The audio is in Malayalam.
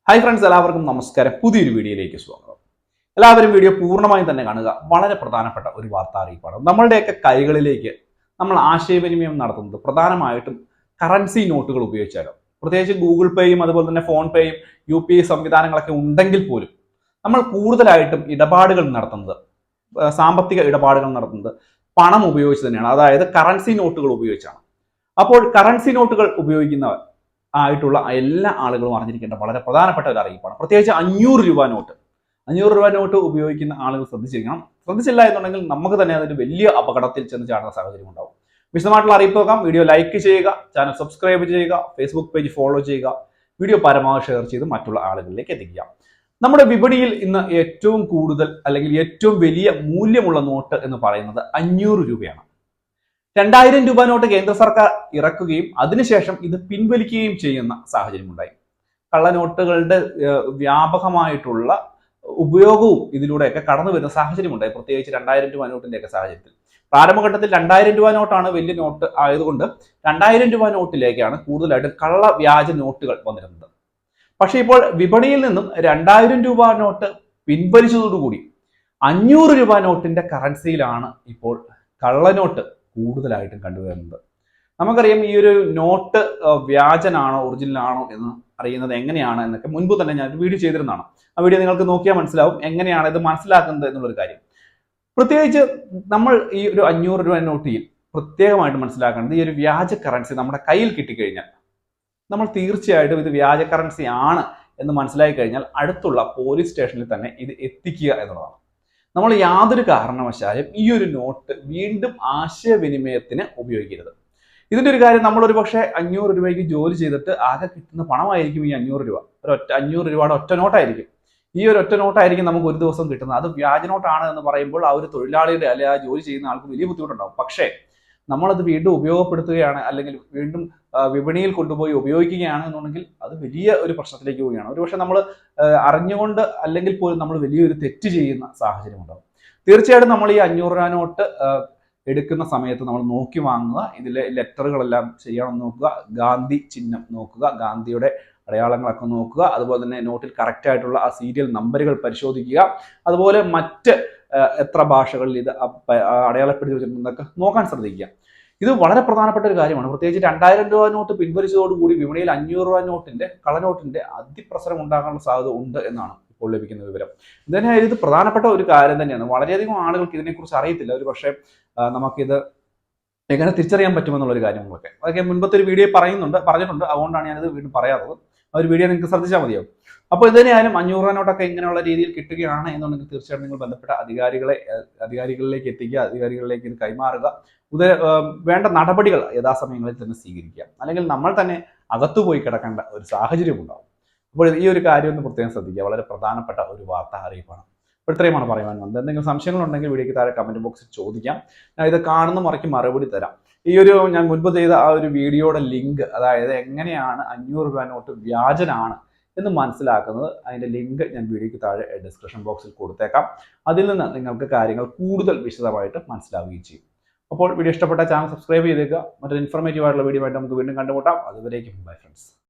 ഹായ് ഫ്രണ്ട്സ്, എല്ലാവർക്കും നമസ്കാരം. പുതിയൊരു വീഡിയോയിലേക്ക് സ്വാഗതം. എല്ലാവരും വീഡിയോ പൂർണ്ണമായും തന്നെ കാണുക. വളരെ പ്രധാനപ്പെട്ട ഒരു വാർത്താ അറിയിപ്പാണ്. നമ്മളുടെയൊക്കെ കൈകളിലേക്ക് നമ്മൾ ആശയവിനിമയം നടത്തുന്നത് പ്രധാനമായിട്ടും കറൻസി നോട്ടുകൾ ഉപയോഗിച്ചാലോ, പ്രത്യേകിച്ച് ഗൂഗിൾ പേയും അതുപോലെ തന്നെ ഫോൺ പേയും UPI സംവിധാനങ്ങളൊക്കെ ഉണ്ടെങ്കിൽ പോലും നമ്മൾ കൂടുതലായിട്ടും ഇടപാടുകൾ നടത്തുന്നത്, സാമ്പത്തിക ഇടപാടുകൾ നടത്തുന്നത് പണം ഉപയോഗിച്ച് തന്നെയാണ്. അതായത് കറൻസി നോട്ടുകൾ ഉപയോഗിച്ചാണ്. അപ്പോൾ കറൻസി നോട്ടുകൾ ഉപയോഗിക്കുന്നവർ ആയിട്ടുള്ള എല്ലാ ആളുകളും അറിഞ്ഞിരിക്കേണ്ട വളരെ പ്രധാനപ്പെട്ട ഒരു അറിയിപ്പാണ്. പ്രത്യേകിച്ച് 500 രൂപ നോട്ട് 500 രൂപ നോട്ട് ഉപയോഗിക്കുന്ന ആളുകൾ ശ്രദ്ധിച്ചിരിക്കണം. ശ്രദ്ധിച്ചില്ല എന്നുണ്ടെങ്കിൽ നമുക്ക് തന്നെ അതിന് വലിയ അപകടത്തിൽ ചെന്ന് ചാടുന്ന സാഹചര്യം ഉണ്ടാവും. വിശദമായിട്ടുള്ള അറിയിപ്പ് നോക്കാം. വീഡിയോ ലൈക്ക് ചെയ്യുക, ചാനൽ സബ്സ്ക്രൈബ് ചെയ്യുക, ഫേസ്ബുക്ക് പേജ് ഫോളോ ചെയ്യുക, വീഡിയോ പരമാവധി ഷെയർ ചെയ്ത് മറ്റുള്ള ആളുകളിലേക്ക് എത്തിക്കുക. നമ്മുടെ വിപണിയിൽ ഇന്ന് ഏറ്റവും കൂടുതൽ അല്ലെങ്കിൽ ഏറ്റവും വലിയ മൂല്യമുള്ള നോട്ട് എന്ന് പറയുന്നത് 500 രൂപയാണ്. 2000 രൂപ നോട്ട് കേന്ദ്ര സർക്കാർ ഇറക്കുകയും അതിനുശേഷം ഇത് പിൻവലിക്കുകയും ചെയ്യുന്ന സാഹചര്യം ഉണ്ടായി. കള്ളനോട്ടുകളുടെ വ്യാപകമായിട്ടുള്ള ഉപയോഗവും ഇതിലൂടെയൊക്കെ കടന്നു വരുന്ന സാഹചര്യം ഉണ്ടായി. പ്രത്യേകിച്ച് 2000 രൂപ നോട്ടിന്റെ ഒക്കെ സാഹചര്യത്തിൽ പ്രാരംഭഘട്ടത്തിൽ 2000 രൂപ നോട്ടാണ് വലിയ നോട്ട് ആയതുകൊണ്ട് 2000 രൂപ നോട്ടിലേക്കാണ് കൂടുതലായിട്ട് കള്ള വ്യാജ നോട്ടുകൾ വന്നിരുന്നത്. പക്ഷേ ഇപ്പോൾ വിപണിയിൽ നിന്നും 2000 രൂപ നോട്ട് പിൻവലിച്ചതോടുകൂടി 500 രൂപ നോട്ടിന്റെ കറൻസിയിലാണ് ഇപ്പോൾ കള്ളനോട്ട് കൂടുതലായിട്ടും കണ്ടുവരുന്നത്. നമുക്കറിയാം, ഈ ഒരു നോട്ട് വ്യാജനാണോ ഒറിജിനൽ ആണോ എന്ന് അറിയുന്നത് എങ്ങനെയാണ് എന്നൊക്കെ മുൻപ് തന്നെ ഞാൻ വീഡിയോ ചെയ്തിരുന്നതാണ്. ആ വീഡിയോ നിങ്ങൾക്ക് നോക്കിയാൽ മനസ്സിലാവും എങ്ങനെയാണ് ഇത് മനസ്സിലാക്കുന്നത് എന്നുള്ളൊരു കാര്യം. പ്രത്യേകിച്ച് നമ്മൾ ഈ ഒരു 500 രൂപ നോട്ടിൽ പ്രത്യേകമായിട്ട് മനസ്സിലാക്കേണ്ടത്, ഈ ഒരു വ്യാജ കറൻസി നമ്മുടെ കയ്യിൽ കിട്ടിക്കഴിഞ്ഞാൽ നമ്മൾ തീർച്ചയായിട്ടും ഇത് വ്യാജ കറൻസി ആണ് എന്ന് മനസ്സിലാക്കി കഴിഞ്ഞാൽ അടുത്തുള്ള പോലീസ് സ്റ്റേഷനിൽ തന്നെ ഇത് എത്തിക്കുക എന്നുള്ളതാണ്. നമ്മൾ യാതൊരു കാരണവശാലും ഈ ഒരു നോട്ട് വീണ്ടും ആശയവിനിമയത്തിന് ഉപയോഗിക്കരുത്. ഇതിന്റെ ഒരു കാര്യം, നമ്മളൊരു പക്ഷേ 500 രൂപയ്ക്ക് ജോലി ചെയ്തിട്ട് ആകെ കിട്ടുന്ന പണമായിരിക്കും ഈ 500 രൂപ. ഒരൊറ്റ 500 രൂപയുടെ ഒറ്റ നോട്ടായിരിക്കും. ഈ ഒരു ഒറ്റ നോട്ടായിരിക്കും നമുക്ക് ഒരു ദിവസം കിട്ടുന്നത്. അത് വ്യാജ നോട്ടാണ് എന്ന് പറയുമ്പോൾ ആ ഒരു തൊഴിലാളിയുടെ അല്ലെങ്കിൽ ആ ജോലി ചെയ്യുന്ന ആൾക്ക് വലിയ ബുദ്ധിമുട്ടുണ്ടാവും. പക്ഷേ നമ്മളത് വീണ്ടും ഉപയോഗപ്പെടുത്തുകയാണ് അല്ലെങ്കിൽ വീണ്ടും വിപണിയിൽ കൊണ്ടുപോയി ഉപയോഗിക്കുകയാണ് എന്നുണ്ടെങ്കിൽ അത് വലിയ ഒരു പ്രശ്നത്തിലേക്ക് പോവുകയാണ്. ഒരുപക്ഷെ നമ്മൾ അറിഞ്ഞുകൊണ്ട് അല്ലെങ്കിൽ പോലും നമ്മൾ വലിയൊരു തെറ്റ് ചെയ്യുന്ന സാഹചര്യം ഉണ്ടാവും. തീർച്ചയായിട്ടും നമ്മൾ ഈ 500 രൂപ നോട്ട് എടുക്കുന്ന സമയത്ത് നമ്മൾ നോക്കി വാങ്ങുക. ഇതിലെ ലെറ്ററുകളെല്ലാം ശരിയാണെന്ന് നോക്കുക, ഗാന്ധി ചിഹ്നം നോക്കുക, ഗാന്ധിയുടെ അടയാളങ്ങളൊക്കെ നോക്കുക, അതുപോലെ തന്നെ നോട്ടിൽ കറക്റ്റ് ആയിട്ടുള്ള ആ സീരിയൽ നമ്പറുകൾ പരിശോധിക്കുക, അതുപോലെ മറ്റ് എത്ര ഭാഷകളിൽ ഇത് അടയാളപ്പെടുത്തി വെച്ചിട്ടുണ്ടെന്നൊക്കെ നോക്കാൻ ശ്രദ്ധിക്കുക. ഇത് വളരെ പ്രധാനപ്പെട്ട ഒരു കാര്യമാണ്. പ്രത്യേകിച്ച് 2000 രൂപ നോട്ട് പിൻവലിച്ചതോടുകൂടി വിപണിയിൽ 500 രൂപ നോട്ടിന്റെ കള്ളനോട്ടിന്റെ അതിപ്രസരം ഉണ്ടാകാനുള്ള സാധ്യത ഉണ്ട് എന്നാണ് ഇപ്പോൾ ലഭിക്കുന്ന വിവരം. ഇതിനായാലും ഇത് പ്രധാനപ്പെട്ട ഒരു കാര്യം തന്നെയാണ്. വളരെയധികം ആളുകൾക്ക് ഇതിനെക്കുറിച്ച് അറിയത്തില്ല. ഒരു പക്ഷേ നമുക്കിത് എങ്ങനെ തിരിച്ചറിയാൻ പറ്റുമെന്നുള്ളൊരു കാര്യങ്ങളൊക്കെ അതൊക്കെ മുൻപത്തെ ഒരു വീഡിയോ പറഞ്ഞിട്ടുണ്ട്. അതുകൊണ്ടാണ് ഞാനിത് വീണ്ടും പറയാറുള്ളത്. ആ ഒരു വീഡിയോ നിങ്ങൾക്ക് ശ്രദ്ധിച്ചാൽ മതിയാവും. അപ്പോൾ ഇതിനായാലും 500 രൂപ നോട്ടൊക്കെ ഇങ്ങനെയുള്ള രീതിയിൽ കിട്ടുകയാണ് എന്നുണ്ടെങ്കിൽ തീർച്ചയായിട്ടും നിങ്ങൾ ബന്ധപ്പെട്ട അധികാരികളിലേക്ക് എത്തിക്കുക, അധികാരികളിലേക്ക് ഇത് കൈമാറുക. വേണ്ട നടപടികൾ യഥാസമയങ്ങളിൽ തന്നെ സ്വീകരിക്കുക. അല്ലെങ്കിൽ നമ്മൾ തന്നെ അകത്തുപോയി കിടക്കേണ്ട ഒരു സാഹചര്യം ഉണ്ടാവും. അപ്പോൾ ഈ ഒരു കാര്യം ഒന്ന് പ്രത്യേകം ശ്രദ്ധിക്കുക. വളരെ പ്രധാനപ്പെട്ട ഒരു വാർത്താ അറിയിപ്പാണ്. അപ്പോൾ ഇത്രയുമാണ് പറയാൻ വന്നത്. എന്തെങ്കിലും സംശയങ്ങളുണ്ടെങ്കിൽ വീഡിയോയ്ക്ക് താഴെ കമന്റ് ബോക്സിൽ ചോദിക്കാം. ഞാൻ ഇത് കാണുന്ന മുറയ്ക്ക് മറുപടി തരാം. ഈ ഒരു ഞാൻ മുൻപ് ചെയ്ത ആ ഒരു വീഡിയോയുടെ ലിങ്ക്, അതായത് എങ്ങനെയാണ് 500 രൂപ നോട്ട് വ്യാജനാണ് എന്ന് മനസ്സിലാക്കുന്നത്, അതിന്റെ ലിങ്ക് ഞാൻ വീഡിയോയ്ക്ക് താഴെ ഡിസ്ക്രിപ്ഷൻ ബോക്സിൽ കൊടുത്തേക്കാം. അതിൽ നിന്ന് നിങ്ങൾക്ക് കാര്യങ്ങൾ കൂടുതൽ വിശദമായിട്ട് മനസ്സിലാവുകയും ചെയ്യും. അപ്പോൾ വീഡിയോ ഇഷ്ടപ്പെട്ട ചാനൽ സബ്സ്ക്രൈബ് ചെയ്തേക്കുക. മറ്റൊരു ഇൻഫോർമേറ്റീവ് ആയിട്ടുള്ള വീഡിയോ ആയിട്ട് നമുക്ക് വീണ്ടും കണ്ടുമുട്ടാം. അതുവരേക്കും ബൈ ഫ്രണ്ട്സ്.